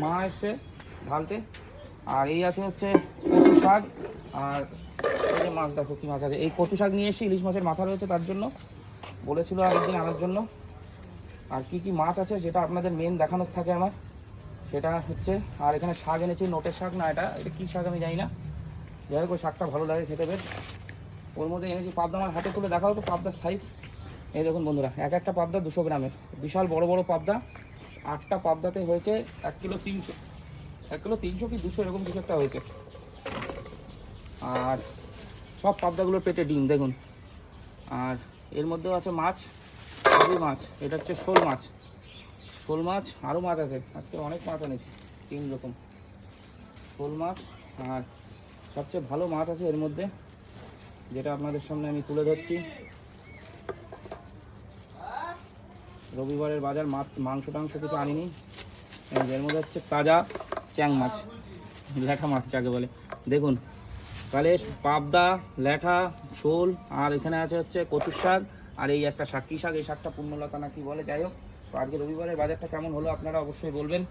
মা এসে ঢালতে। আর এই আছে হচ্ছে কচু শাক, আর এই যে মাছ, দেখো কি মাছ আছে। এই কচু শাক নিয়ে এসে ইলিশ মাছের মাথা রয়েছে, তার জন্য বলেছিল আরেকদিন আনার জন্য। আর কি কি মাছ আছে যেটা আপনাদের মেন দেখানোর থাকে আমার, সেটা হচ্ছে। আর এখানে শাক এনেছি, নোটের শাক না, এটা কী শাক আমি জানি না, যাই হোক ওই শাকটা ভালো লাগে খেতে বেশ। ওর মধ্যে এনেছি পাবদা। আমার হাতে তুলে দেখাও তো পাবদার সাইজ। এই দেখুন বন্ধুরা, একটা পাবদা 200 গ্রামের, বিশাল বড় বড় পাবদা। 8টা পাবদাতে হয়েছে 1 কিলো 300, 1 কিলো 300 কি 200 এরকম কিছু একটা হয়েছে। আর সব পাবদাগুলোর পেটে ডিম দেখুন। আর এর মধ্যেও আছে মাছ, সবই মাছ। এটা হচ্ছে শোল মাছ, শোল মাছ। আরও মাছ আছে, আজকে অনেক মাছ এনেছি, 3 রকম শোল মাছ। আর সবচেয়ে ভালো মাছ আছে এর মধ্যে, যেটা আপনাদের সামনে আমি তুলে ধরছি। রবিবারের বাজার, মাংস টাংস কিছু আনিনি। এর মধ্যে হচ্ছে তাজা চ্যাং মাছ, ল্যাঠা মাছ যাকে বলে। দেখুন তাহলে পাবদা, ল্যাঠা, শোল, আর এখানে আছে হচ্ছে কচুর শাক। আর এই একটা শাক, কী শাক, এই শাকটা পূর্ণলতা না কি বলে, যাই হোক। তো আজকে রবিবারের বাজারটা কেমন হলো আপনারা অবশ্যই বলবেন।